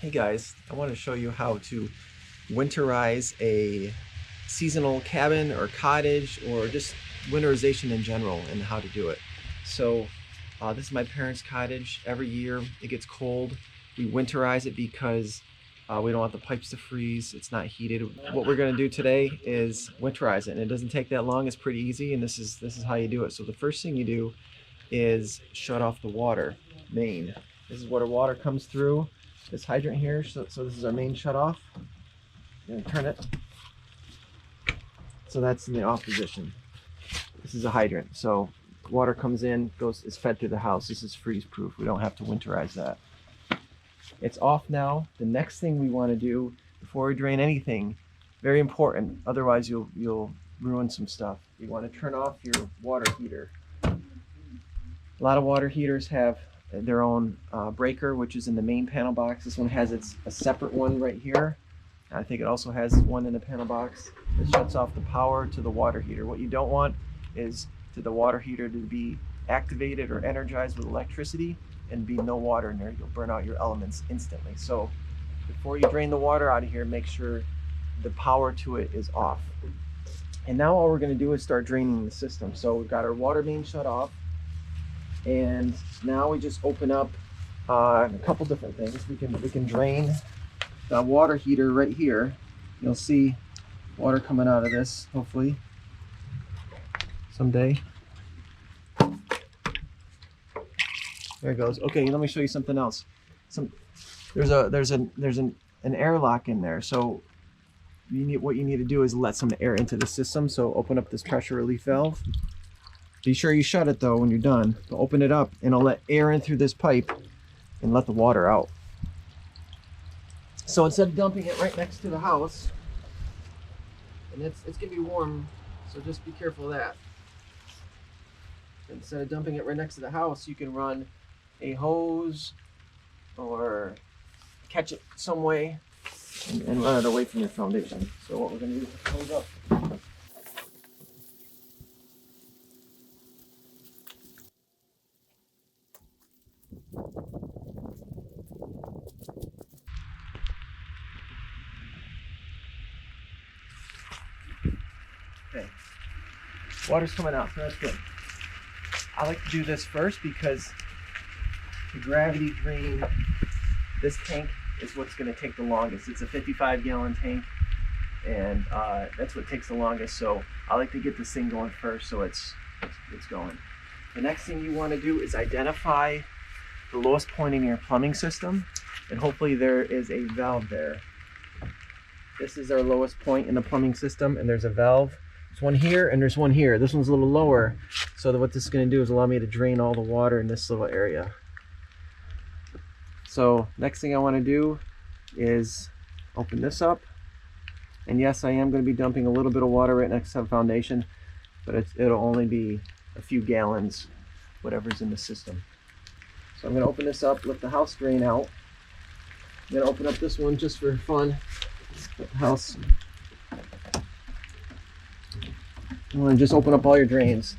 Hey guys, I want to show you how to winterize a seasonal cabin or cottage or just winterization in general and how to do it. So this is my parents' cottage. Every year it gets cold. We winterize it because we don't want the pipes to freeze. It's not heated. What we're going to do today is winterize it, and it doesn't take that long. It's pretty easy, and this is how you do it. So the first thing you do is shut off the water main. This is where the water comes through this hydrant here. So this is our main shut off. I'm gonna turn it. So that's in the off position. This is a hydrant. So water comes in, is fed through the house. This is freeze proof. We don't have to winterize that. It's off now. The next thing we want to do before we drain anything, very important, otherwise you'll ruin some stuff. You want to turn off your water heater. A lot of water heaters have their own breaker, which is in the main panel box. This one has a separate one right here. I think it also has one in the panel box that shuts off the power to the water heater. What you don't want is to the water heater to be activated or energized with electricity and be no water in there. You'll burn out your elements instantly. So before you drain the water out of here, make sure the power to it is off. And now all we're going to do is start draining the system. So we've got our water main shut off. And now we just open up a couple different things. We can drain the water heater right here. You'll see water coming out of this, hopefully, someday. There it goes. Okay, let me show you something else. There's an airlock in there. So what you need to do is let some air into the system. So open up this pressure relief valve. Be sure you shut it though when you're done. So open it up and it'll let air in through this pipe and let the water out. So instead of dumping it right next to the house, and it's gonna be warm, so just be careful of that. Instead of dumping it right next to the house, you can run a hose or catch it some way and run it away from your foundation. So what we're gonna do is hose up. Okay, water's coming out, so that's good. I like to do this first because the gravity drain this tank is what's going to take the longest. It's a 55-gallon tank, and that's what takes the longest. So I like to get this thing going first, so it's going. The next thing you want to do is identify the lowest point in your plumbing system, and hopefully there is a valve there. This is our lowest point in the plumbing system, and there's a valve. There's one here and there's one here. This one's a little lower, so that what this is going to do is allow me to drain all the water in this little area. So next thing I want to do is open this up, and yes, I am going to be dumping a little bit of water right next to the foundation, but it'll only be a few gallons, whatever's in the system. So I'm going to open this up, let the house drain out. I'm going to open up this one just for fun. Let the house. You want to just open up all your drains,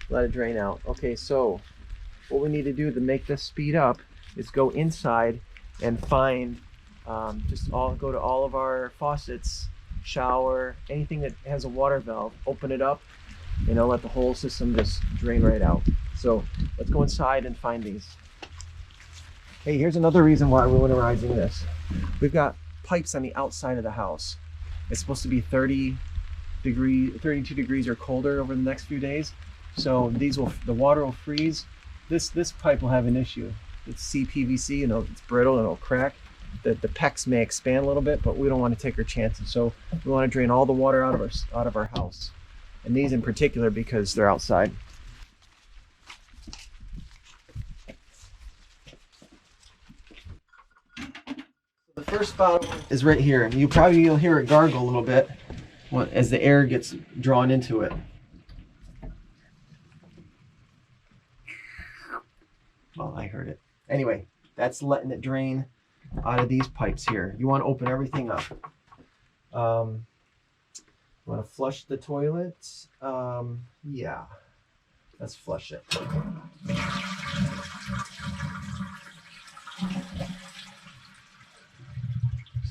let it drain out. Okay, so what we need to do to make this speed up is go inside and find, go to all of our faucets, shower, anything that has a water valve, open it up, and it'll let the whole system just drain right out. So let's go inside and find these. Hey, here's another reason why we're winterizing this. We've got pipes on the outside of the house. It's supposed to be 32 degrees or colder over the next few days. So the water will freeze. This pipe will have an issue. It's CPVC, it's brittle and it'll crack. The PEX may expand a little bit, but we don't want to take our chances. So we want to drain all the water out of our house, and these in particular because they're outside. The first bottle is right here. You'll hear it gargle a little bit as the air gets drawn into it. Well, I heard it. Anyway, that's letting it drain out of these pipes here. You want to open everything up. You want to flush the toilet? Yeah. Let's flush it.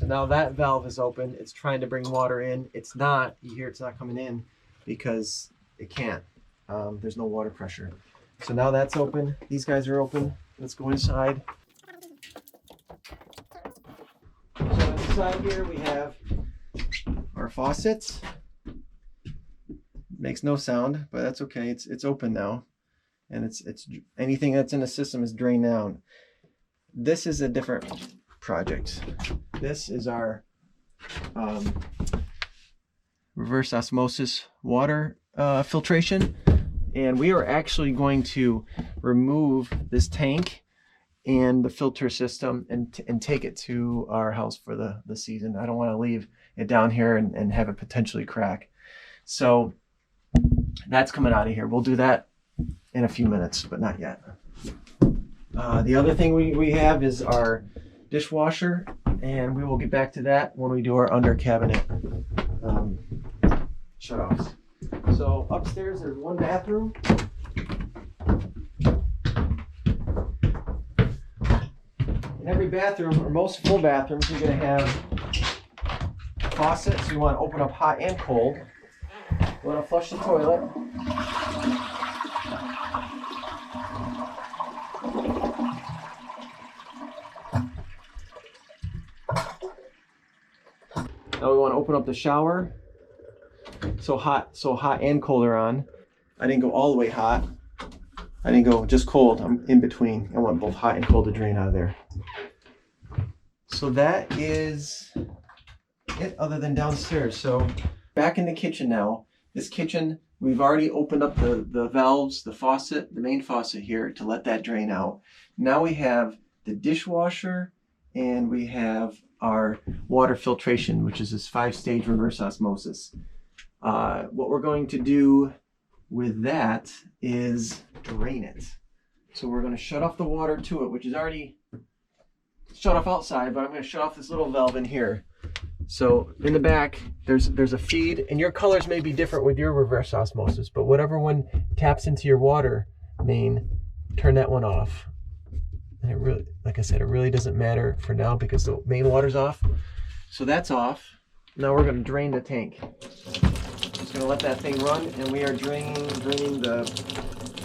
now that valve is open. It's trying to bring water in. It's not. You hear it's not coming in because it can't. There's no water pressure. So now that's open. These guys are open. Let's go inside. So inside here we have our faucets. Makes no sound, but that's okay. It's open now, and it's anything that's in the system is drained down. This is a different project. This is our reverse osmosis water filtration, and we are actually going to remove this tank and the filter system and take it to our house for the season. I don't want to leave it down here and have it potentially crack. So that's coming out of here. We'll do that in a few minutes, but not yet. The other thing we have is our dishwasher, and we will get back to that when we do our under cabinet shutoffs. So upstairs there's one bathroom. In every bathroom, or most full bathrooms, you're going to have faucets. You want to open up hot and cold. You want to flush the toilet. Now we want to open up the shower. So hot and cold are on. I didn't go all the way hot. I didn't go just cold. I'm in between. I want both hot and cold to drain out of there. So that is it other than downstairs. So back in the kitchen now. This kitchen, we've already opened up the valves, the faucet, the main faucet here to let that drain out. Now we have the dishwasher and we have our water filtration, which is this 5-stage reverse osmosis. What we're going to do with that is drain it. So we're going to shut off the water to it, which is already shut off outside, but I'm going to shut off this little valve in here. So in the back, there's a feed, and your colors may be different with your reverse osmosis, but whatever one taps into your water main, turn that one off. And it really, like I said, it really doesn't matter for now because the main water's off. So that's off. Now we're going to drain the tank. Just going to let that thing run, and we are draining the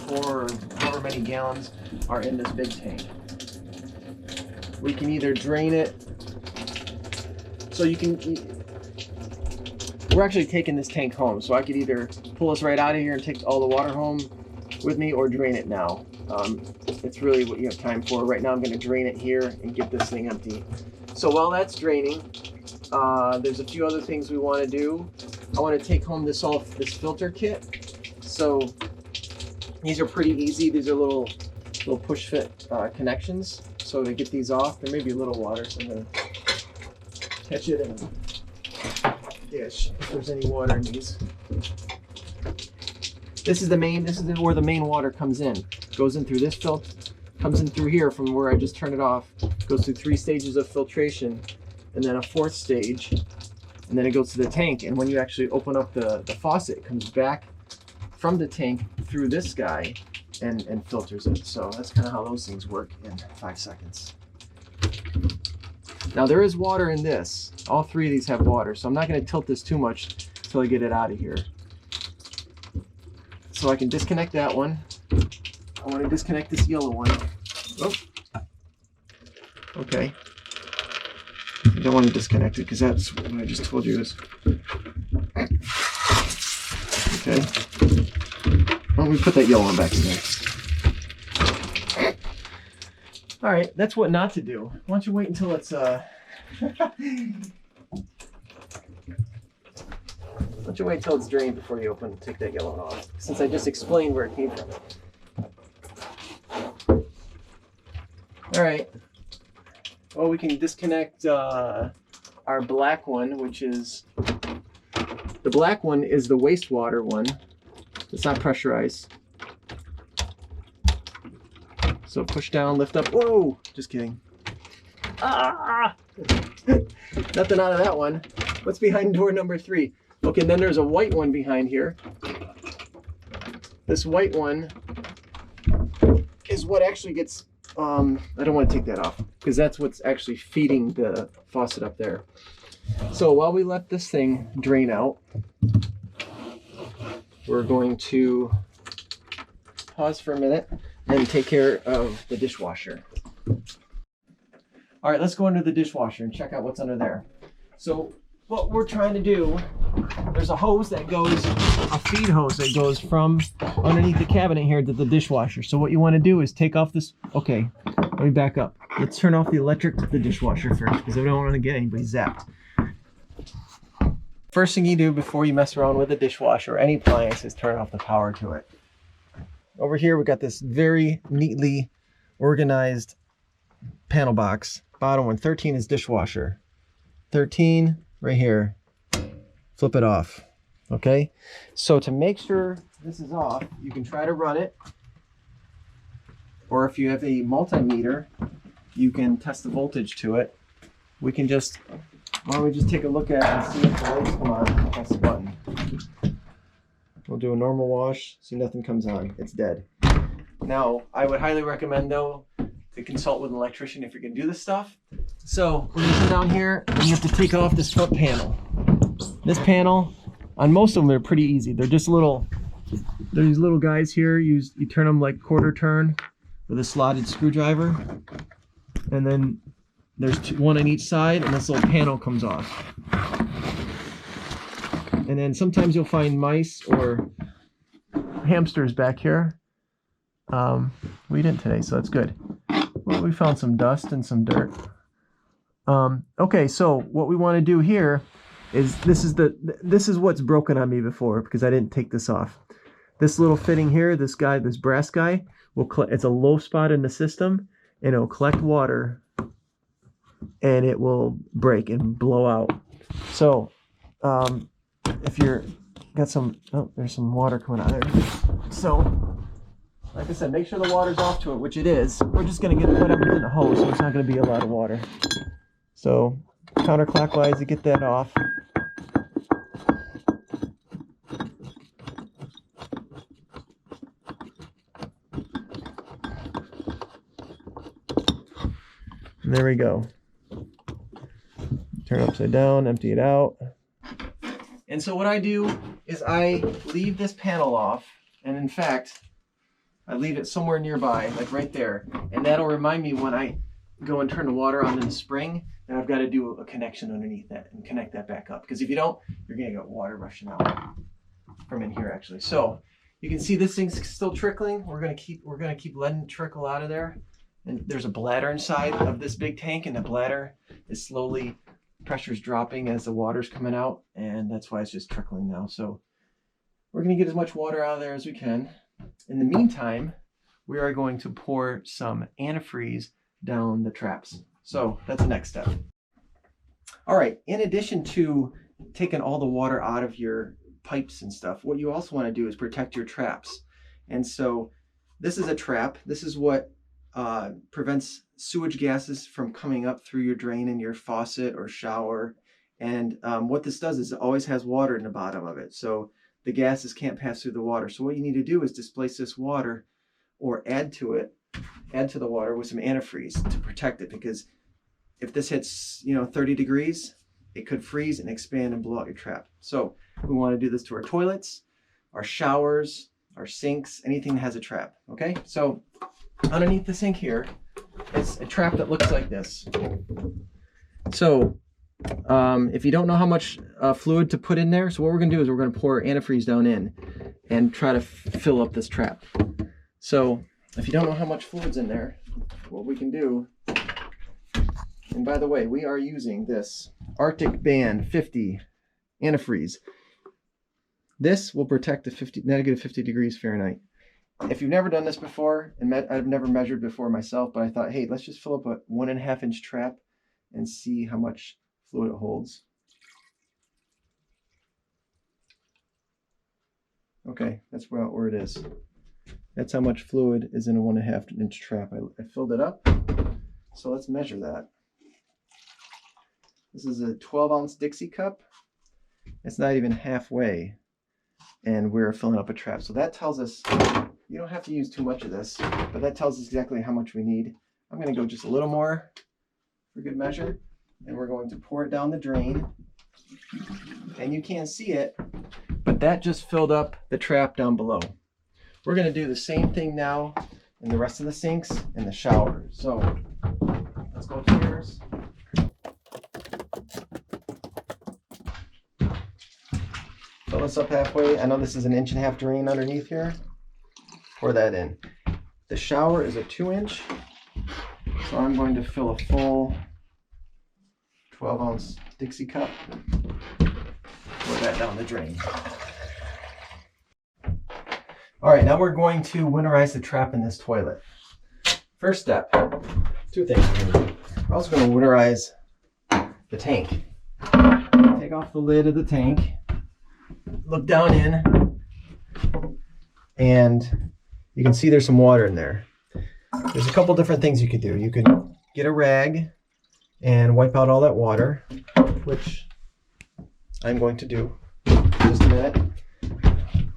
4 or however many gallons are in this big tank. We can either drain it. So we're actually taking this tank home. So I could either pull us right out of here and take all the water home with me or drain it now. It's really what you have time for. Right now I'm going to drain it here and get this thing empty. So while that's draining, there's a few other things we want to do. I want to take home this filter kit. So these are pretty easy. These are little push fit connections. So to get these off, there may be a little water, so I'm going to catch it in a dish if there's any water in these. This is where the main water comes in. Goes in through this filter, comes in through here from where I just turned it off, goes through 3 stages of filtration, and then a 4th stage, and then it goes to the tank. And when you actually open up the faucet, it comes back from the tank through this guy and filters it. So that's kind of how those things work in 5 seconds. Now there is water in this. All 3 of these have water, so I'm not going to tilt this too much until I get it out of here. So I can disconnect that one. I want to disconnect this yellow one. Oh. Okay. I don't want to disconnect it because that's what I just told you is. Okay. Well, we put that yellow one back in there. All right, that's what not to do. Why don't you wait until it's Why don't you wait until it's drained before you take that yellow one off? Since I just explained where it came from. All right. Well, we can disconnect our black one, which is the black one is the wastewater one. It's not pressurized. So push down, lift up. Whoa! Just kidding. Ah! Nothing out of that one. What's behind door number 3? Okay, then there's a white one behind here. This white one is what actually gets I don't want to take that off because that's what's actually feeding the faucet up there. So while we let this thing drain out, we're going to pause for a minute and take care of the dishwasher. All right, let's go under the dishwasher and check out what's under there. So what we're trying to do, there's a hose that goes, a feed hose that goes from underneath the cabinet here to the dishwasher. So what you want to do is take off this, okay, let me back up. Let's turn off the electric to the dishwasher first because I don't want to get anybody zapped. First thing you do before you mess around with a dishwasher or any appliance is turn off the power to it. Over here we got this very neatly organized panel box. Bottom one, 13 is dishwasher. 13 right here. Flip it off. Okay? So to make sure this is off, you can try to run it. Or if you have a multimeter, you can test the voltage to it. We can just, why don't we just take a look at it and see if the lights come on. Press the button. We'll do a normal wash. See, nothing comes on. It's dead. Now, I would highly recommend, though, to consult with an electrician if you're going to do this stuff. So, we're going to come down here, and you have to take off this front panel. This panel, on most of them, they're pretty easy. They're just little, there's these little guys here. You turn them like quarter turn with a slotted screwdriver. And then there's one on each side, and this little panel comes off. And then sometimes you'll find mice or hamsters back here. We didn't today, so that's good. Well, we found some dust and some dirt. Okay, so what we want to do here is this is what's broken on me before because I didn't take this off. This little fitting here, this brass guy, it's a low spot in the system, and it'll collect water, and it will break and blow out. So, if you're got some, oh, there's some water coming out there. So, like I said, make sure the water's off to it, which it is. We're just going to get whatever's in the hose, so it's not going to be a lot of water. So, counterclockwise to get that off. And there we go. Turn it upside down, empty it out. And so what I do is I leave this panel off, and in fact, I leave it somewhere nearby, like right there, and that'll remind me when I go and turn the water on in the spring that I've got to do a connection underneath that and connect that back up. Because if you don't, you're going to get water rushing out from in here actually. So you can see this thing's still trickling. We're going to keep letting it trickle out of there. And there's a bladder inside of this big tank, and the bladder is slowly, pressure's dropping as the water's coming out, and that's why it's just trickling now. So we're going to get as much water out of there as we can. In the meantime, we are going to pour some antifreeze down the traps. So that's the next step. All right, in addition to taking all the water out of your pipes and stuff, what you also want to do is protect your traps. And so this is a trap. This is what prevents sewage gases from coming up through your drain in your faucet or shower. And what this does is it always has water in the bottom of it. So the gases can't pass through the water. So what you need to do is displace this water or add to the water with some antifreeze to protect it. Because if this hits, 30 degrees, it could freeze and expand and blow out your trap. So we want to do this to our toilets, our showers, our sinks, anything that has a trap. Okay, so underneath the sink here is a trap that looks like this. So if you don't know how much fluid to put in there, so what we're going to do is we're going to pour antifreeze down in and try to fill up this trap. So if you don't know how much fluid's in there, what we can do, and by the way, we are using this Arctic Band 50 antifreeze. This will protect the negative 50 degrees Fahrenheit. If you've never done this before, and I've never measured before myself, but I thought, hey, let's just fill up a 1.5 inch trap and see how much fluid it holds. Okay, that's where it is. That's how much fluid is in a 1.5 inch trap. I filled it up. So let's measure that. This is a 12-ounce Dixie cup. It's not even halfway, and we're filling up a trap. So that tells us, you don't have to use too much of this, but that tells us exactly how much we need I'm going to go just a little more for good measure, and we're going to pour it down the drain. And you can't see it, but that just filled up the trap down below. We're going to do the same thing now in the rest of the sinks and the shower. So let's go upstairs. Fill this up halfway. I know this is an 1.5 inch drain underneath here. Pour that in. The shower is a 2-inch, so I'm going to fill a full 12-ounce Dixie cup. Pour that down the drain. All right, now we're going to winterize the trap in this toilet. First step, 2 things we're going to do. We're also going to winterize the tank. Take off the lid of the tank, look down in, and you can see there's some water in there. There's a couple different things you could do. You could get a rag and wipe out all that water, which I'm going to do in just a minute.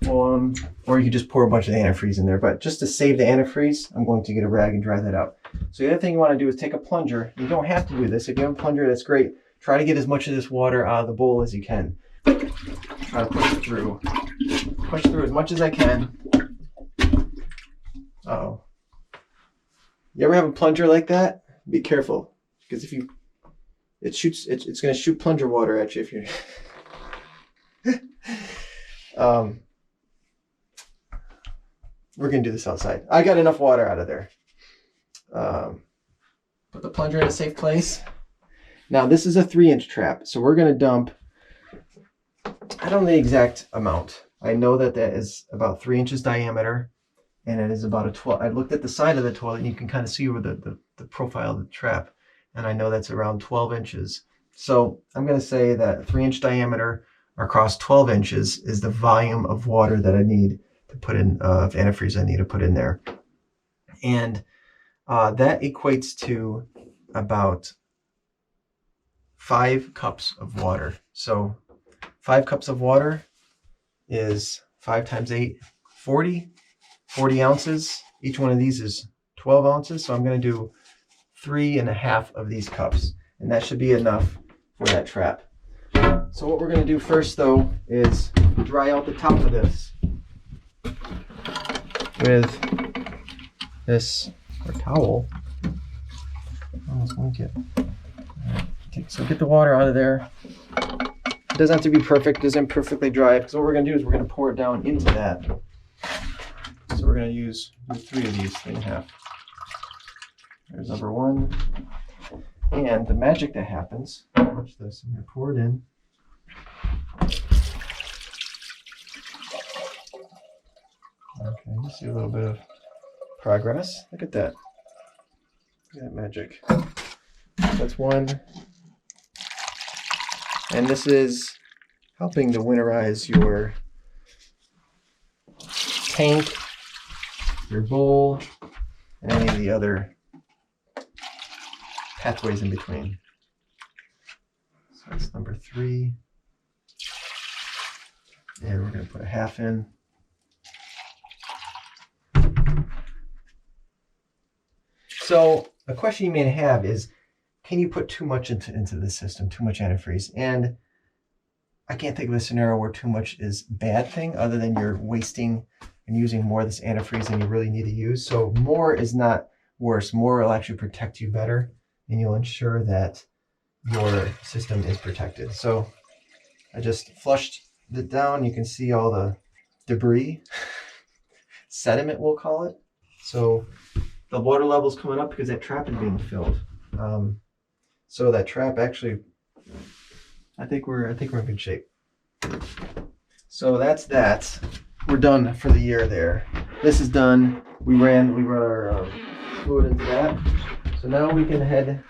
Or you could just pour a bunch of antifreeze in there. But just to save the antifreeze, I'm going to get a rag and dry that out. So the other thing you want to do is take a plunger. You don't have to do this. If you have a plunger, that's great. Try to get as much of this water out of the bowl as you can. Try to push it through. Push through as much as I can. Uh-oh. You ever have a plunger like that? Be careful, because if you, it's going to shoot plunger water at you if you're. We're going to do this outside. I got enough water out of there. Put the plunger in a safe place. Now this is a 3-inch trap, so we're going to dump, I don't know the exact amount. I know that that is about 3 inches diameter, and it is about a 12. I looked at the side of the toilet, and you can kind of see where the profile of the trap, and I know that's around 12 inches. So I'm going to say that 3-inch diameter across 12 inches is the volume of water that I need to put in, of antifreeze I need to put in there. And that equates to about 5 cups of water. So 5 cups of water is 5 times 8, 40 ounces. Each one of these is 12 ounces. So I'm going to do 3.5 of these cups, and that should be enough for that trap. So what we're going to do first, though, is dry out the top of this with this towel. Almost blanket. Okay, so get the water out of there. It doesn't have to be perfect, it doesn't perfectly dry, because what we're going to do is we're going to pour it down into that. So we're going to use 3 of these, 3.5. There's number 1. And the magic that happens, watch this, I'm going to pour it in. Okay, you see a little bit of progress. Look at that. Look at that magic. That's 1. And this is helping to winterize your tank, your bowl, and any of the other pathways in between. So that's number 3. And we're going to put 1/2 in. So a question you may have is, can you put too much into the system, too much antifreeze? And I can't think of a scenario where too much is a bad thing, other than you're wasting and using more of this antifreeze than you really need to use. So more is not worse. More will actually protect you better, and you'll ensure that your system is protected. So I just flushed it down. You can see all the debris, sediment we'll call it. So the water level's coming up because that trap is being filled. So that trap actually, I think we're in good shape. So that's that. We're done for the year there. This is done. We run our fluid into that. So now we can head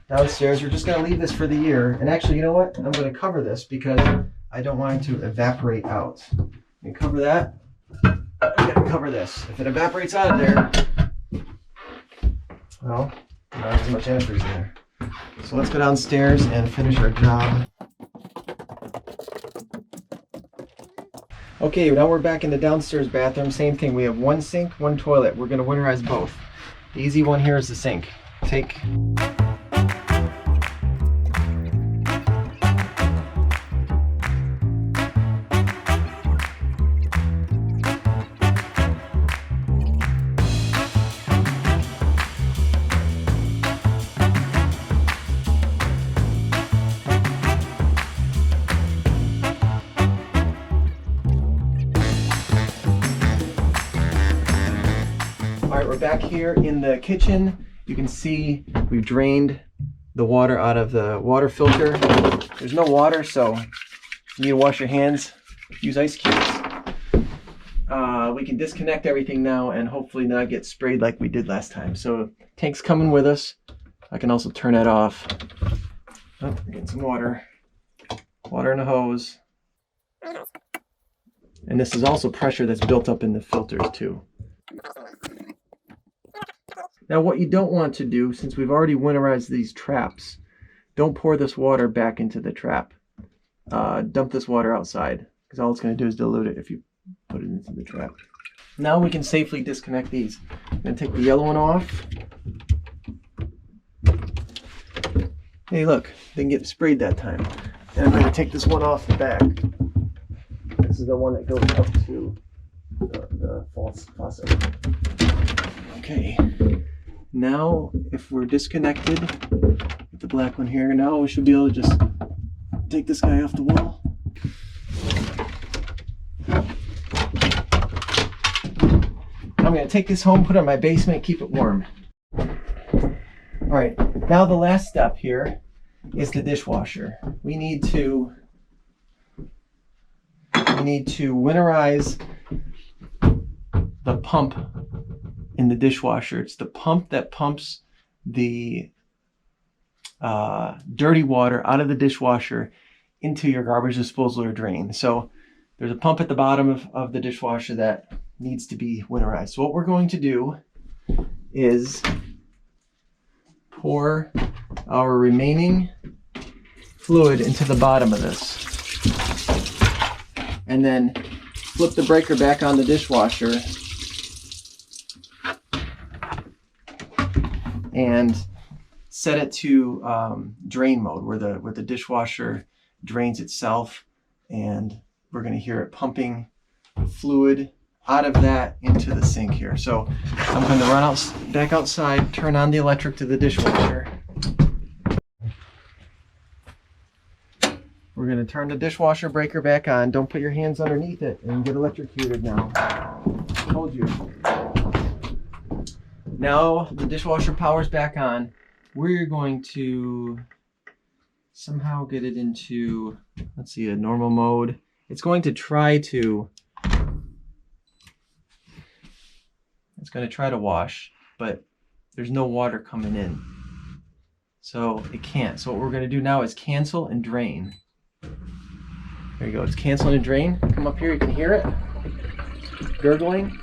downstairs. We're just going to leave this for the year. And actually, you know what? I'm going to cover this because I don't want it to evaporate out. And cover that. I'm going to cover this. If it evaporates out of there, well, not as much antifreeze in there. So let's go downstairs and finish our job. Okay, now we're back in the downstairs bathroom. Same thing. We have 1 sink, 1 toilet. We're going to winterize both. The easy one here is the sink. take Alright, we're back here in the kitchen. You can see we've drained the water out of the water filter. There's no water, so you need to wash your hands. Use ice cubes. We can disconnect everything now and hopefully not get sprayed like we did last time. So tank's coming with us. I can also turn that off. Oh, we're getting some water. Water in a hose. And this is also pressure that's built up in the filters too. Now what you don't want to do, since we've already winterized these traps, don't pour this water back into the trap. Dump this water outside, because all it's going to do is dilute it if you put it into the trap. Now we can safely disconnect these. I'm going to take the yellow one off. Hey look, didn't get sprayed that time. And I'm going to take this one off the back. This is the one that goes up to the false faucet. Okay. Now, if we're disconnected with the black one here, now we should be able to just take this guy off the wall. I'm going to take this home, put it in my basement, keep it warm. Alright, now the last step here is the dishwasher. We need to winterize the pump in the dishwasher. It's the pump that pumps the dirty water out of the dishwasher into your garbage disposal or drain. So there's a pump at the bottom of the dishwasher that needs to be winterized. So what we're going to do is pour our remaining fluid into the bottom of this, and then flip the breaker back on the dishwasher and set it to drain mode, where the dishwasher drains itself, and we're going to hear it pumping fluid out of that into the sink here. So I'm going to run back outside, turn on the electric to the dishwasher. We're going to turn the dishwasher breaker back on. Don't put your hands underneath it and get electrocuted now. I told you. Now the dishwasher power's back on. We're going to somehow get it into, let's see, a normal mode. It's going to try to wash, but there's no water coming in. So it can't. So what we're going to do now is cancel and drain. There you go. It's canceling and drain. Come up here, you can hear it gurgling.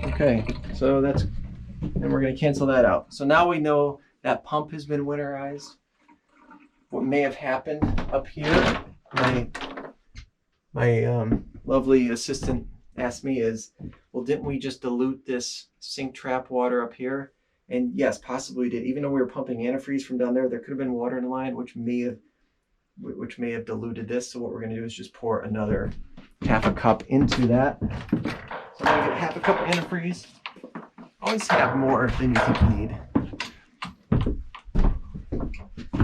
Okay, so and we're going to cancel that out. So now we know that pump has been winterized. What may have happened up here, my lovely assistant asked me is, well, didn't we just dilute this sink trap water up here? And yes, possibly did. Even though we were pumping antifreeze from down there, there could have been water in the line, which may have diluted this. So what we're going to do is just pour another half a cup into that. So I'm going to get half a cup of antifreeze. Always have more than you think you need.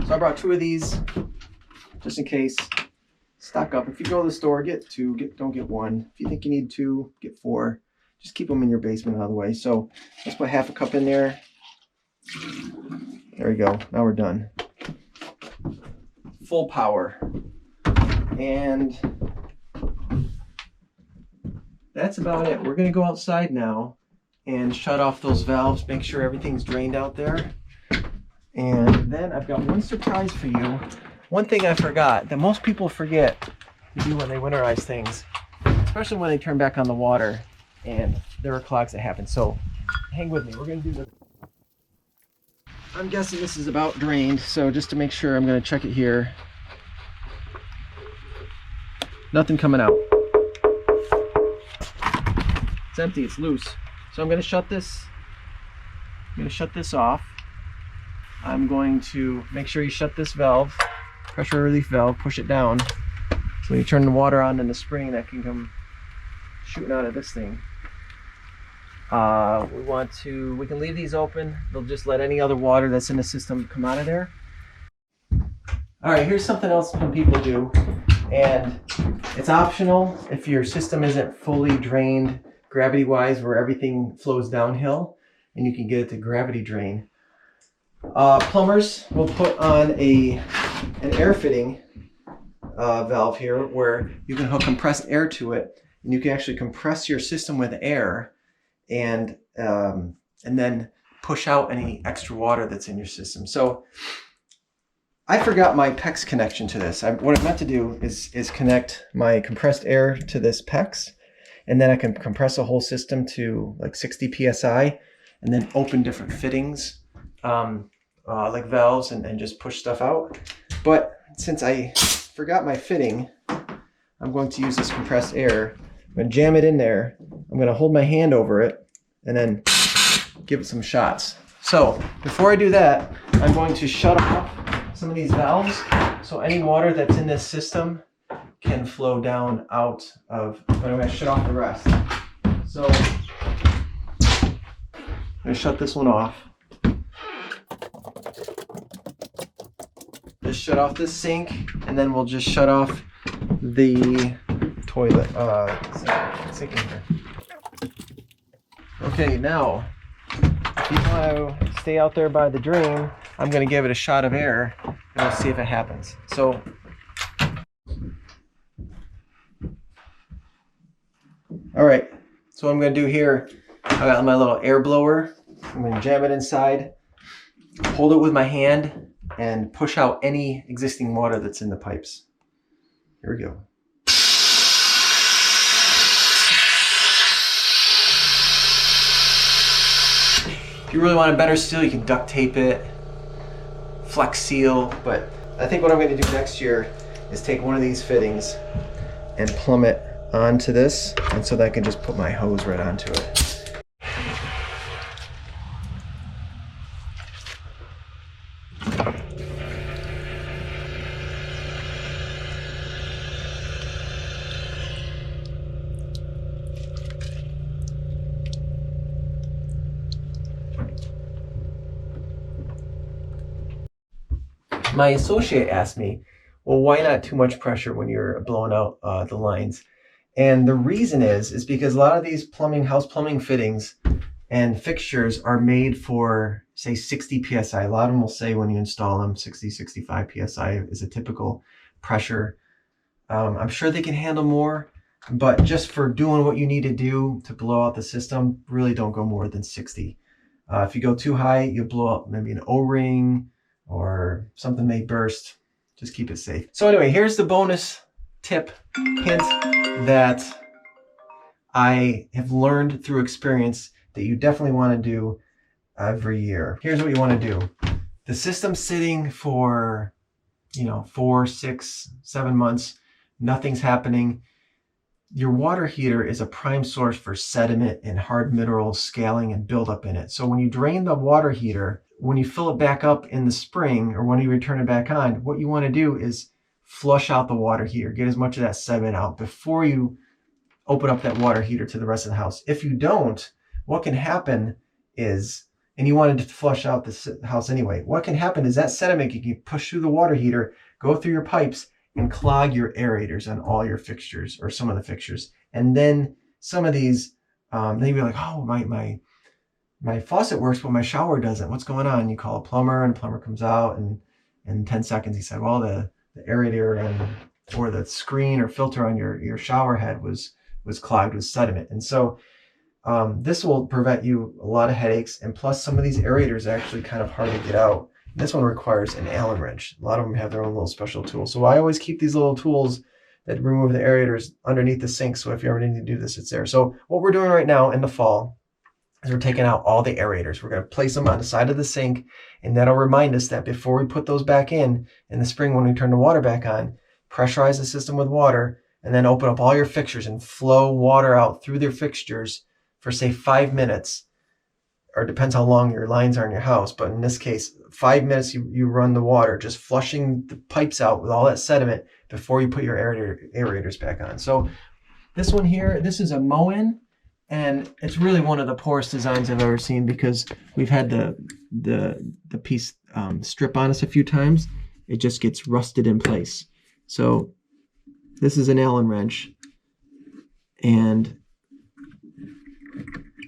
So I brought 2 of these, just in case. Stock up. If you go to the store, get 2. Don't get 1. If you think you need 2, get 4. Just keep them in your basement out of the way. So let's put half a cup in there. There we go. Now we're done. Full power. And that's about it. We're going to go outside now and shut off those valves, make sure everything's drained out there. And then I've got one surprise for you. One thing I forgot that most people forget to do when they winterize things, especially when they turn back on the water and there are clogs that happen. So hang with me. We're going to do this. I'm guessing this is about drained, so just to make sure, I'm going to check it here. Nothing coming out. It's empty. It's loose. So I'm going to shut this going to shut this off. I'm going to make sure you shut this valve, pressure relief valve, push it down. So when you turn the water on in the spring, that can come shooting out of this thing. We can leave these open. They'll just let any other water that's in the system come out of there. All right, here's something else some people do, and it's optional if your system isn't fully drained gravity-wise, where everything flows downhill, and you can get it to gravity drain. Plumbers will put on an air fitting valve here where you can hook compressed air to it, and you can actually compress your system with air and then push out any extra water that's in your system. So I forgot my PEX connection to this. What I meant to do is connect my compressed air to this PEX, and then I can compress a whole system to like 60 psi, and then open different fittings like valves and just push stuff out. But since I forgot my fitting, I'm going to use this compressed air. I'm going to jam it in there. I'm going to hold my hand over it and then give it some shots. So before I do that, I'm going to shut off some of these valves so any water that's in this system can flow down out of, but I'm going to shut off the rest. So I'm going to shut this one off. Just shut off this sink, and then we'll just shut off the toilet sink in here. Okay, now if you want to stay out there by the drain, I'm going to give it a shot of air and we'll see if it happens. So all right, so what I'm going to do here, I got my little air blower. I'm going to jam it inside, hold it with my hand, and push out any existing water that's in the pipes. Here we go. If you really want a better seal, you can duct tape it, flex seal, but I think what I'm going to do next year is take one of these fittings and plumb it onto this, and so that I can just put my hose right onto it. My associate asked me, well, why not too much pressure when you're blowing out the lines? And the reason is because a lot of these house plumbing fittings and fixtures are made for, say, 60 psi. A lot of them will say when you install them, 60, 65 psi is a typical pressure. I'm sure they can handle more, but just for doing what you need to do to blow out the system, really don't go more than 60. If you go too high, you'll blow up maybe an O-ring, or something may burst. Just keep it safe. So anyway, here's the bonus tip, hint that I have learned through experience that you definitely want to do every year. Here's what you want to do. The system's sitting for, 4, 6, 7 months. Nothing's happening. Your water heater is a prime source for sediment and hard minerals scaling and buildup in it. So when you drain the water heater, when you fill it back up in the spring or when you return it back on, what you want to do is flush out the water heater, get as much of that sediment out before you open up that water heater to the rest of the house. If you don't, what can happen is, and you wanted to flush out the house anyway, what can happen is that sediment can push through the water heater, go through your pipes, and clog your aerators on all your fixtures or some of the fixtures. And then some of these, they'd be like, oh, my faucet works, but my shower doesn't. What's going on? You call a plumber, and the plumber comes out, and in 10 seconds he said, well, the aerator or the screen or filter on your shower head was clogged with sediment. And so this will prevent you a lot of headaches, and plus some of these aerators are actually kind of hard to get out. And this one requires an Allen wrench. A lot of them have their own little special tools. So I always keep these little tools that remove the aerators underneath the sink, so if you ever need to do this, it's there. So what we're doing right now in the fall is we're taking out all the aerators. We're going to place them on the side of the sink, and that'll remind us that before we put those back in the spring when we turn the water back on, pressurize the system with water, and then open up all your fixtures and flow water out through their fixtures for, say, 5 minutes. or depends how long your lines are in your house, but in this case, 5 minutes you run the water, just flushing the pipes out with all that sediment before you put your aerators back on. So this one here, this is a Moen, and it's really one of the poorest designs I've ever seen because we've had the piece strip on us a few times. It just gets rusted in place. So this is an Allen wrench, and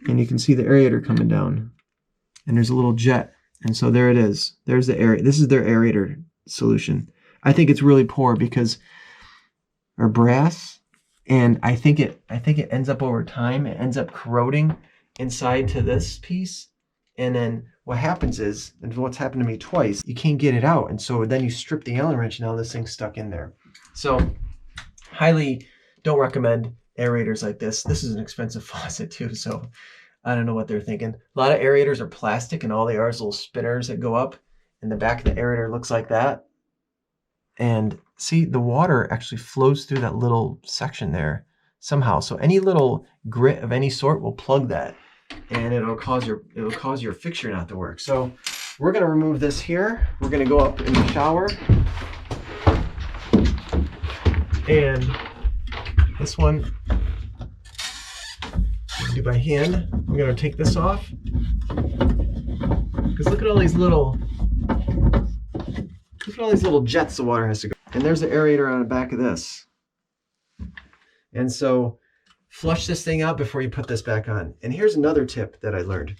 you can see the aerator coming down, and there's a little jet, and so there it is. There's the aerator. This is their aerator solution. I think it's really poor because our brass, and I think it ends up over time. It ends up corroding inside to this piece, and then what happens is, and what's happened to me twice, you can't get it out, and so then you strip the Allen wrench, and now this thing's stuck in there. So highly don't recommend aerators like this. This is an expensive faucet too, so I don't know what they're thinking. A lot of aerators are plastic, and all they are is little spinners that go up, and the back of the aerator looks like that. And see, the water actually flows through that little section there somehow. So any little grit of any sort will plug that, and it'll cause your fixture not to work. So we're going to remove this here. We're going to go up in the shower, and this one we'll do by hand. I'm going to take this off because look at all these little jets the water has to go. And there's the aerator on the back of this. And so flush this thing out before you put this back on. And here's another tip that I learned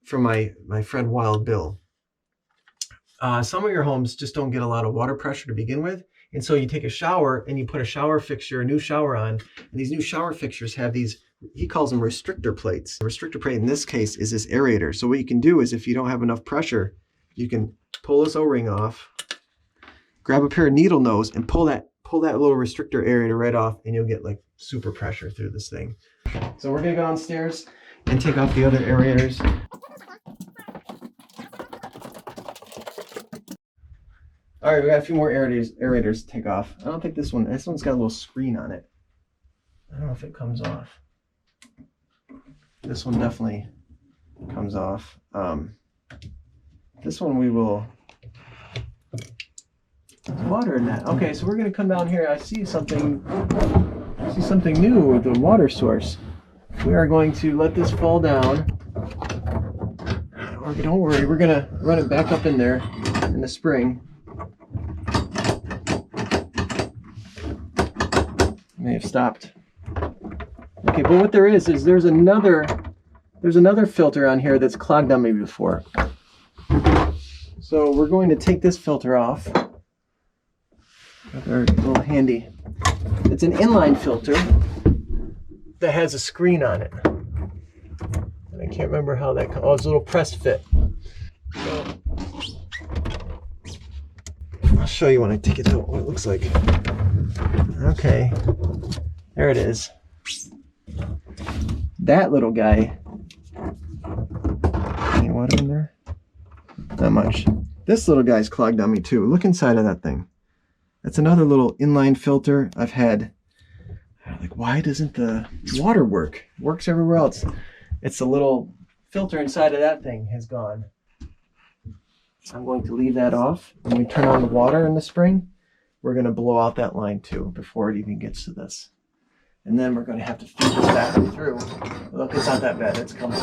from my friend Wild Bill. Some of your homes just don't get a lot of water pressure to begin with. And so you take a shower and you put a shower fixture, a new shower on, and these new shower fixtures have these, he calls them restrictor plates. The restrictor plate in this case is this aerator. So what you can do is if you don't have enough pressure, you can pull this O-ring off, grab a pair of needle nose, and pull that little restrictor aerator right off, and you'll get like super pressure through this thing. So we're gonna go downstairs and take off the other aerators. All right, we got a few more aerators to take off. I don't think this one's got a little screen on it. I don't know if it comes off. This one definitely comes off. This one we will, there's water in that. Okay, so we're gonna come down here. I see something new with the water source. We are going to let this fall down. Or don't worry, we're gonna run it back up in there in the spring. May have stopped. Okay, but what there is there's another filter on here that's clogged on me before. So we're going to take this filter off with our little handy. It's an inline filter that has a screen on it. And I can't remember how that comes. Oh, it's a little press fit. So I'll show you when I take it out what it looks like. Okay, there it is. That little guy. Any water in there? Not much. This little guy's clogged on me too. Look inside of that thing. That's another little inline filter I've had. Like, why doesn't the water work? It works everywhere else. It's the little filter inside of that thing has gone. I'm going to leave that off. When we turn on the water in the spring, we're going to blow out that line too before it even gets to this. And then we're going to have to feed this back through. Look, it's not that bad. It's coming.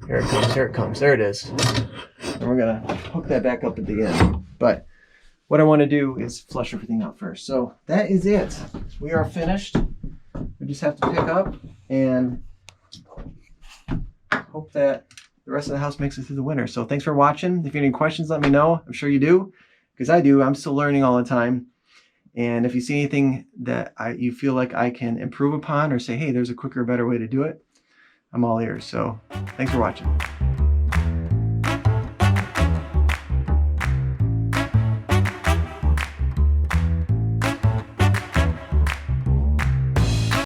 Here it comes. Here it comes. There it is. And we're going to hook that back up at the end. But what I want to do is flush everything out first. So that is it. We are finished. We just have to pick up and hope that the rest of the house makes it through the winter. So thanks for watching. If you have any questions, let me know. I'm sure you do, because I do. I'm still learning all the time. And if you see anything that you feel like I can improve upon or say, hey, there's a quicker, better way to do it, I'm all ears. So thanks for watching.